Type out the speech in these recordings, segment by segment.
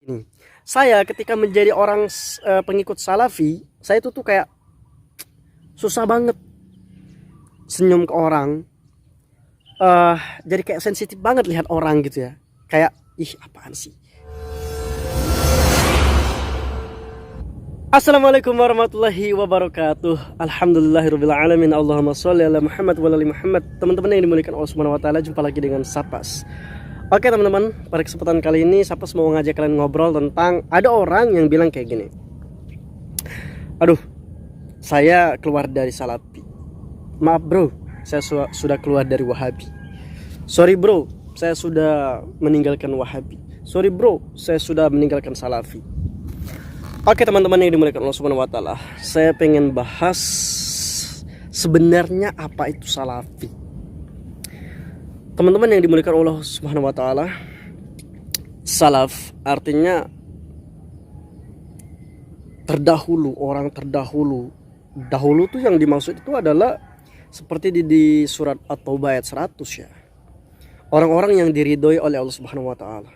Ini, saya ketika menjadi orang pengikut Salafi, saya itu tuh kayak susah banget senyum ke orang. eh jadi kayak sensitif banget lihat orang gitu ya. Kayak ih apaan sih. Assalamualaikum warahmatullahi wabarakatuh. Alhamdulillahirabbil alamin. Allahumma sholli ala Muhammad wa ala ali Muhammad. Teman-teman yang dimuliakan Allah Subhanahu wa taala, jumpa lagi dengan Sapas. Oke teman-teman, pada kesempatan kali ini Sapas mau ngajak kalian ngobrol tentang ada orang yang bilang kayak gini. Aduh, saya keluar dari Salafi. Maaf bro, saya sudah keluar dari Wahabi. Sorry bro, saya sudah meninggalkan Wahabi. Sorry bro, saya sudah meninggalkan Salafi. Oke teman-teman yang dimuliakan Allah Subhanahu wa taala, saya pengen bahas sebenarnya apa itu Salafi. Teman-teman yang dimuliakan Allah Subhanahu wa taala, salaf artinya terdahulu, orang terdahulu. Dahulu tuh yang dimaksud itu adalah seperti di surat At-Taubah ayat 100 ya. Orang-orang yang diridhoi oleh Allah Subhanahu wa taala.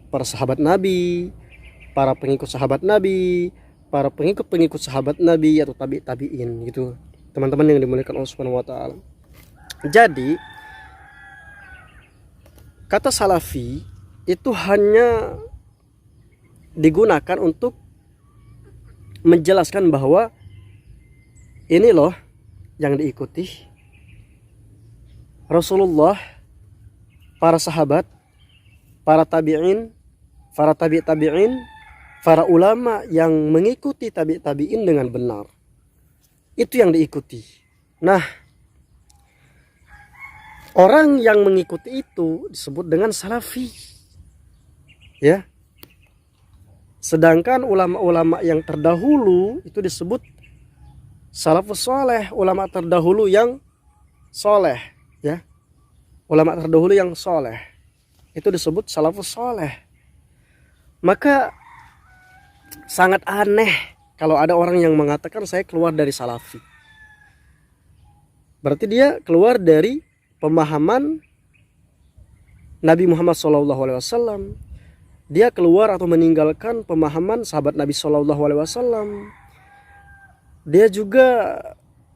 Para sahabat Nabi, para pengikut sahabat Nabi, para pengikut sahabat Nabi atau tabi'in gitu. Teman-teman yang dimuliakan Allah Subhanahu wa taala. Jadi kata Salafi itu hanya digunakan untuk menjelaskan bahwa ini loh yang diikuti Rasulullah, para sahabat, para tabi'in, para tabi'in, para ulama yang mengikuti tabi'in dengan benar. Itu yang diikuti. Nah, orang yang mengikuti itu disebut dengan Salafi. Ya. Sedangkan ulama-ulama yang terdahulu itu disebut salafus soleh, ulama terdahulu yang soleh, ya. Ulama terdahulu yang soleh itu disebut salafus soleh. Maka sangat aneh kalau ada orang yang mengatakan saya keluar dari Salafi. Berarti dia keluar dari pemahaman Nabi Muhammad SAW. Dia keluar atau meninggalkan pemahaman sahabat Nabi SAW. Dia juga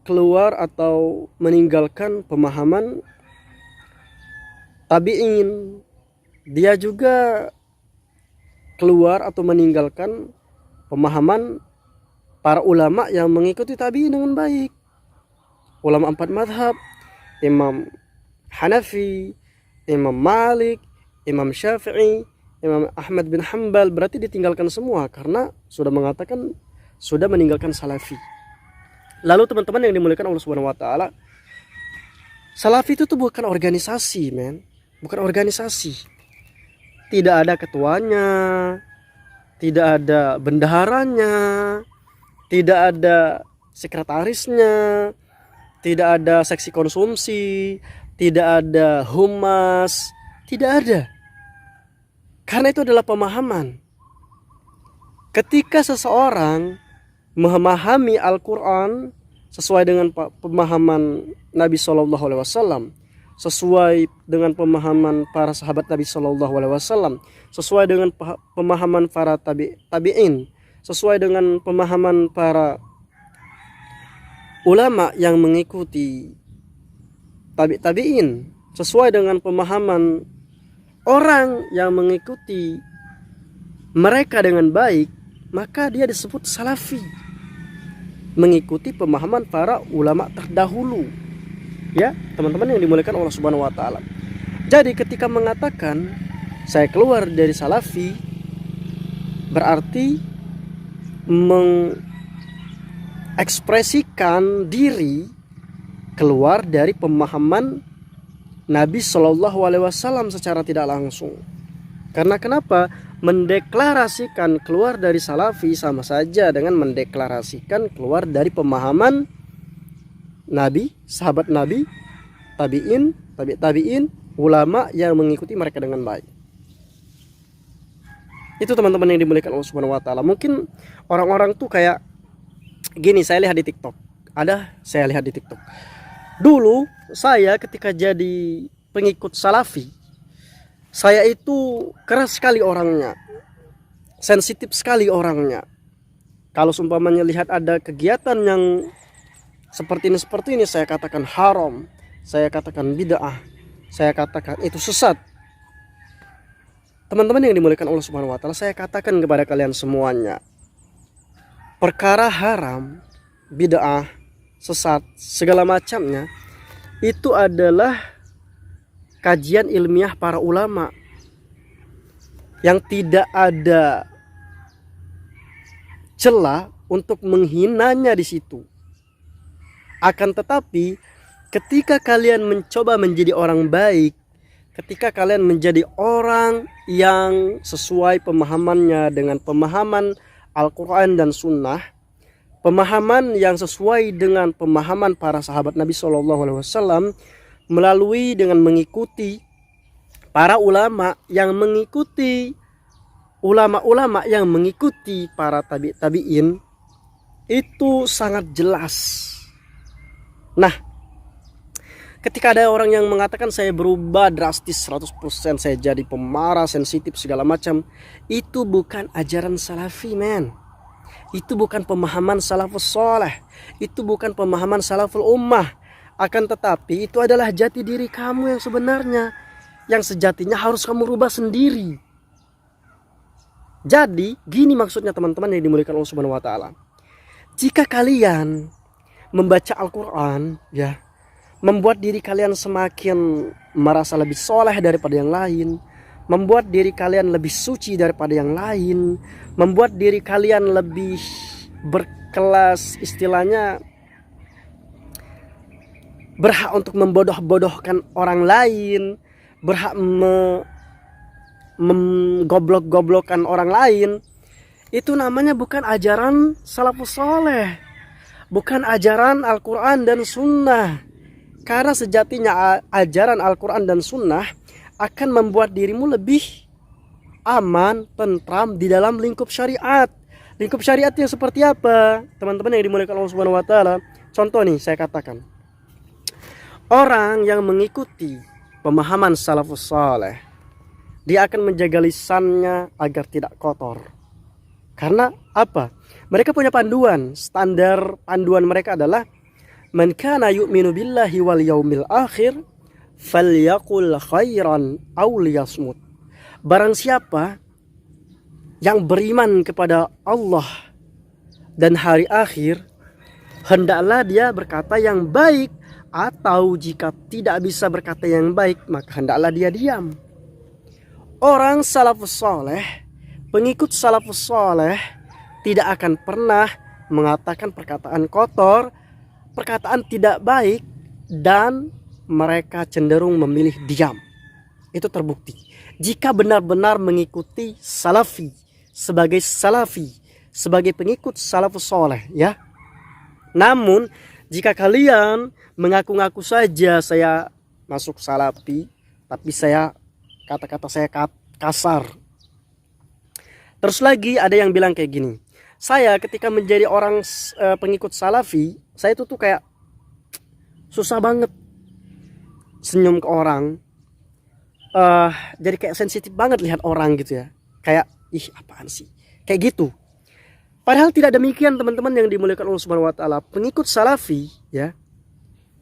keluar atau meninggalkan pemahaman tabi'in. Dia juga keluar atau meninggalkan pemahaman para ulama yang mengikuti tabi'in dengan baik. Ulama 4 madhab, Imam Hanafi, Imam Malik, Imam Syafi'i, Imam Ahmad bin Hanbal, berarti ditinggalkan semua karena sudah mengatakan sudah meninggalkan Salafi. Lalu teman-teman yang dimuliakan Allah Subhanahu wa taala, Salafi itu tuh bukan organisasi, men. Bukan organisasi. Tidak ada ketuanya, tidak ada bendaharanya, tidak ada sekretarisnya, tidak ada seksi konsumsi, tidak ada humas, tidak ada. Karena itu adalah pemahaman. Ketika seseorang memahami Al-Quran sesuai dengan pemahaman Nabi SAW, sesuai dengan pemahaman para sahabat Nabi SAW, sesuai dengan pemahaman para tabi'in, sesuai dengan pemahaman para ulama yang mengikuti tabi'in, sesuai dengan pemahaman orang yang mengikuti mereka dengan baik, maka dia disebut Salafi, mengikuti pemahaman para ulama terdahulu. Ya, teman-teman yang dimuliakan Allah Subhanahu wa taala. Jadi ketika mengatakan saya keluar dari Salafi, berarti mengekspresikan diri keluar dari pemahaman Nabi Shallallahu Alaihi Wasallam secara tidak langsung. Karena kenapa? Mendeklarasikan keluar dari Salafi sama saja dengan mendeklarasikan keluar dari pemahaman Nabi, sahabat Nabi, tabi'in, ulama yang mengikuti mereka dengan baik. Itu teman-teman yang dimuliakan Allah Subhanahu wa taala. Mungkin orang-orang tuh kayak gini, saya lihat di TikTok. Saya lihat di TikTok. Dulu saya ketika jadi pengikut Salafi, saya itu keras sekali orangnya. sensitif sekali orangnya. Kalau seumpamanya lihat ada kegiatan yang seperti ini, saya katakan haram, saya katakan bid'ah, saya katakan itu sesat. Teman-teman yang dimuliakan Allah Subhanahu wa taala, saya katakan kepada kalian semuanya, perkara haram, bid'ah, sesat, segala macamnya itu adalah kajian ilmiah para ulama yang tidak ada celah untuk menghinanya di situ. Akan tetapi ketika kalian mencoba menjadi orang baik, ketika kalian menjadi orang yang sesuai pemahamannya dengan pemahaman Al-Quran dan Sunnah, pemahaman yang sesuai dengan pemahaman para sahabat Nabi SAW, melalui dengan mengikuti para ulama yang mengikuti ulama-ulama yang mengikuti para tabi'in, itu sangat jelas. Nah, ketika ada orang yang mengatakan saya berubah drastis 100%, saya jadi pemarah, sensitif segala macam, itu bukan ajaran salafi, men. Itu bukan pemahaman salafus soleh, itu bukan pemahaman salaful ummah. Akan tetapi itu adalah jati diri kamu yang sebenarnya, yang sejatinya harus kamu rubah sendiri. Jadi gini maksudnya teman-teman yang dimuliakan Allah Subhanahu wa taala. Jika kalian membaca Al-Quran, ya, membuat diri kalian semakin merasa lebih soleh daripada yang lain, membuat diri kalian lebih suci daripada yang lain, membuat diri kalian lebih berkelas, istilahnya berhak untuk membodoh-bodohkan orang lain, berhak menggoblok-goblokkan orang lain, itu namanya bukan ajaran salafus soleh, bukan ajaran Al-Quran dan Sunnah. Karena sejatinya ajaran Al-Quran dan Sunnah akan membuat dirimu lebih aman, tentram di dalam lingkup syariat. Lingkup syariat yang seperti apa? Teman-teman yang dimuliakan Allah Subhanahu wa taala, contoh nih saya katakan, orang yang mengikuti pemahaman salafus saleh, dia akan menjaga lisannya agar tidak kotor. Karena apa? Mereka punya panduan. Standar panduan mereka adalah man kana yu'minu billahi wal yaumil akhir falyaqul khairan aw liyasmut. Barang siapa yang beriman kepada Allah dan hari akhir, hendaklah dia berkata yang baik, atau jika tidak bisa berkata yang baik, maka hendaklah dia diam. Orang salafus soleh, pengikut salafus soleh, tidak akan pernah mengatakan perkataan kotor, perkataan tidak baik, dan mereka cenderung memilih diam. Itu terbukti jika benar-benar mengikuti salafi, sebagai pengikut salafus soleh, ya. Namun jika kalian mengaku-ngaku saja saya masuk salafi, tapi kata-kata saya kasar. Terus lagi ada yang bilang kayak gini, saya ketika menjadi orang pengikut salafi, saya itu tuh kayak susah banget senyum ke orang, jadi kayak sensitif banget lihat orang gitu ya, kayak ih apaan sih, kayak gitu. Padahal tidak demikian teman-teman yang dimuliakan Allah Subhanahu wa taala. Pengikut salafi, ya,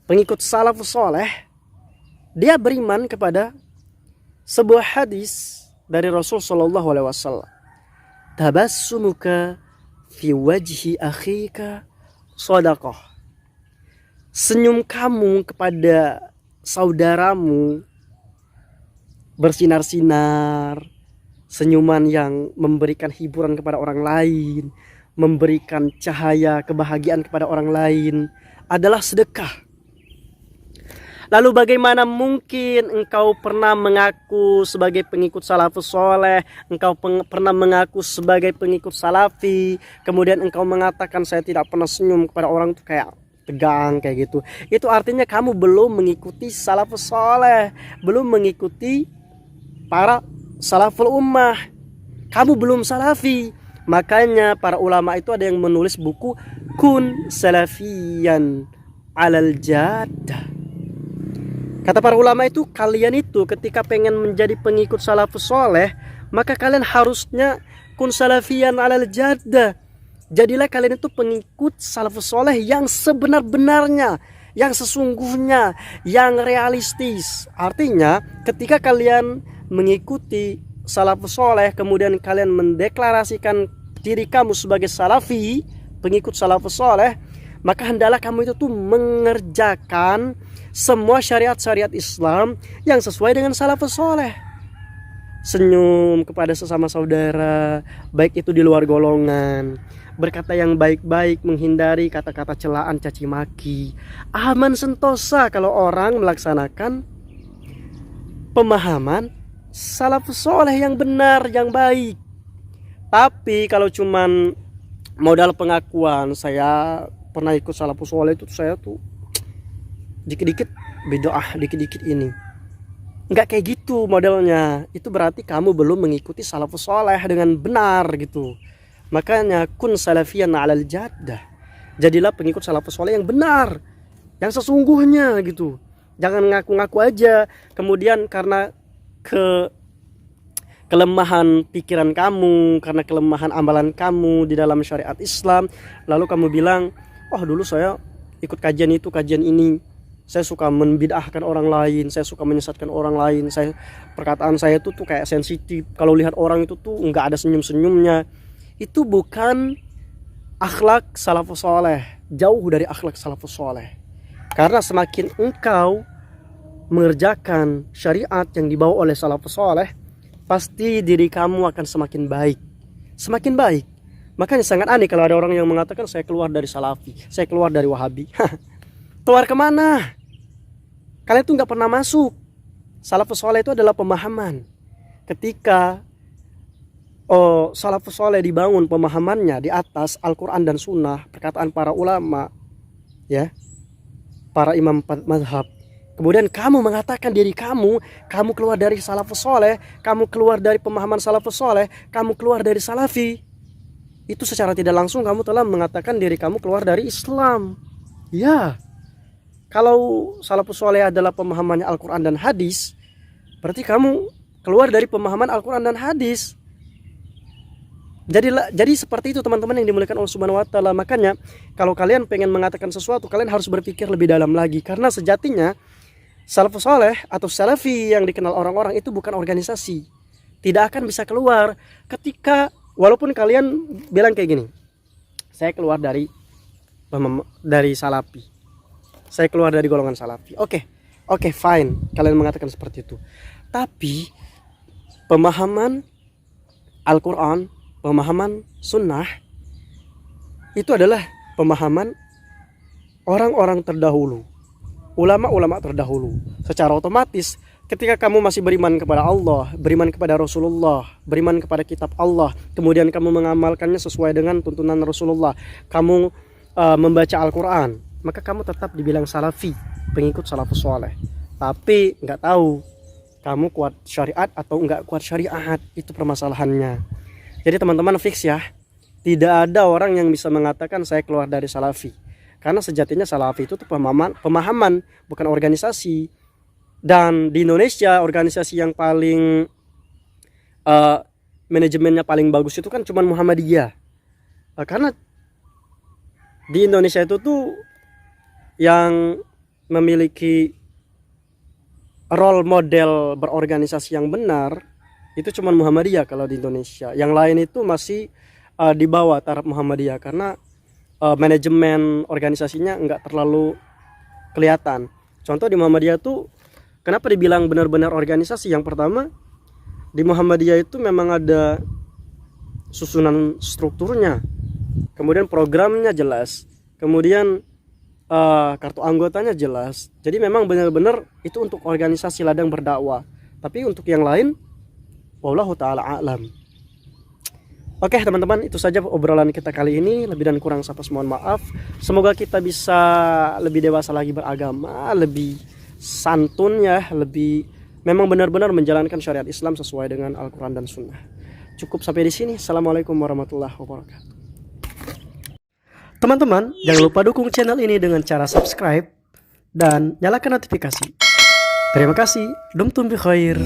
pengikut salafus soleh, dia beriman kepada sebuah hadis dari Rasul sallallahu alaihi wasallam. Tabassumuka fi wajhi akhika shadaqah. Senyum kamu kepada saudaramu bersinar-sinar, senyuman yang memberikan hiburan kepada orang lain, memberikan cahaya kebahagiaan kepada orang lain adalah sedekah. Lalu bagaimana mungkin engkau pernah mengaku sebagai pengikut salafus soleh, engkau pernah mengaku sebagai pengikut salafi, kemudian engkau mengatakan saya tidak pernah senyum kepada orang, itu kayak tegang kayak gitu. Itu artinya kamu belum mengikuti salafus soleh, belum mengikuti para salaful ummah. Kamu belum salafi. Makanya para ulama itu ada yang menulis buku Kun Salafiyan Alal Jaddah. Kata para ulama itu, kalian itu ketika pengen menjadi pengikut salafus soleh, maka kalian harusnya kun salafiyan alal jaddah. Jadilah kalian itu pengikut salafus soleh yang sebenar-benarnya, yang sesungguhnya, yang realistis. Artinya ketika kalian mengikuti salafus soleh, kemudian kalian mendeklarasikan diri kamu sebagai salafi, pengikut salafus soleh, maka hendaklah kamu itu tuh mengerjakan semua syariat-syariat Islam yang sesuai dengan salafus soleh. Senyum kepada sesama saudara, baik itu di luar golongan, berkata yang baik-baik, menghindari kata-kata celaan, caci maki. Aman sentosa kalau orang melaksanakan pemahaman salafus soleh yang benar, yang baik. Tapi kalau cuman modal pengakuan, saya pernah ikut salafus soleh, itu saya tuh dikit-dikit bid'ah, dikit-dikit ini, nggak kayak gitu modelnya. Itu berarti kamu belum mengikuti salafus soleh dengan benar gitu. Makanya kun salafiyan alal jaddah, jadilah pengikut salafus soleh yang benar, yang sesungguhnya gitu. Jangan ngaku-ngaku aja, kemudian karena kelemahan pikiran kamu, karena kelemahan amalan kamu di dalam syariat Islam, lalu kamu bilang, oh dulu saya ikut kajian itu, kajian ini, saya suka membid'ahkan orang lain, saya suka menyesatkan orang lain, perkataan saya tuh kayak sensitif, kalau lihat orang itu tuh nggak ada senyum-senyumnya. Itu bukan akhlak salafus soleh, jauh dari akhlak salafus soleh. Karena semakin engkau mengerjakan syariat yang dibawa oleh salafus soleh, pasti diri kamu akan semakin baik, semakin baik. Makanya sangat aneh kalau ada orang yang mengatakan saya keluar dari salafi, saya keluar dari wahabi. Keluar kemana? Kalian tuh nggak pernah masuk. Salafus soleh itu adalah pemahaman. Ketika salafus soleh dibangun pemahamannya di atas Al-Quran dan Sunnah, perkataan para ulama, ya, para imam mazhab. Kemudian kamu mengatakan diri kamu keluar dari salafus soleh, kamu keluar dari pemahaman salafus soleh, kamu keluar dari salafi. Itu secara tidak langsung kamu telah mengatakan diri kamu keluar dari Islam. Ya, kalau salafus soleh adalah pemahamannya Al-Quran dan hadis, berarti kamu keluar dari pemahaman Al-Quran dan hadis. Jadi seperti itu teman-teman yang dimuliakan Allah Subhanahu wa taala. Makanya kalau kalian pengen mengatakan sesuatu, kalian harus berpikir lebih dalam lagi, karena sejatinya salafus soleh atau salafi yang dikenal orang-orang itu bukan organisasi. Tidak akan bisa keluar ketika, walaupun kalian bilang kayak gini, saya keluar dari salafi, saya keluar dari golongan salafi. Oke, fine, kalian mengatakan seperti itu. Tapi pemahaman Al-Quran, pemahaman sunnah, itu adalah pemahaman orang-orang terdahulu, ulama-ulama terdahulu. Secara otomatis ketika kamu masih beriman kepada Allah, beriman kepada Rasulullah, beriman kepada kitab Allah, kemudian kamu mengamalkannya sesuai dengan tuntunan Rasulullah, kamu membaca Al-Quran, maka kamu tetap dibilang salafi, pengikut salafus soleh. Tapi nggak tahu kamu kuat syariat atau nggak kuat syariat, itu permasalahannya. Jadi teman-teman fix ya, tidak ada orang yang bisa mengatakan saya keluar dari salafi, karena sejatinya salafi itu tuh pemahaman, bukan organisasi. Dan di Indonesia organisasi yang paling manajemennya paling bagus itu kan cuma Muhammadiyah. Karena di Indonesia itu tuh yang memiliki role model berorganisasi yang benar itu cuma Muhammadiyah kalau di Indonesia. Yang lain itu masih di bawah taraf Muhammadiyah, karena manajemen organisasinya nggak terlalu kelihatan. Contoh di Muhammadiyah tuh kenapa dibilang benar-benar organisasi? Yang pertama, di Muhammadiyah itu memang ada susunan strukturnya, kemudian programnya jelas, kemudian kartu anggotanya jelas. Jadi memang benar-benar itu untuk organisasi ladang berdakwah. Tapi untuk yang lain, wallahu ta'ala a'lam. Oke teman-teman, itu saja obrolan kita kali ini. Lebih dan kurang Sapas mohon maaf. Semoga kita bisa lebih dewasa lagi beragama, lebih santun ya, lebih memang benar-benar menjalankan syariat Islam sesuai dengan Al-Quran dan Sunnah. Cukup sampai di sini. Assalamualaikum warahmatullahi wabarakatuh. Teman-teman, jangan lupa dukung channel ini dengan cara subscribe dan nyalakan notifikasi. Terima kasih. Dumtum bi khair.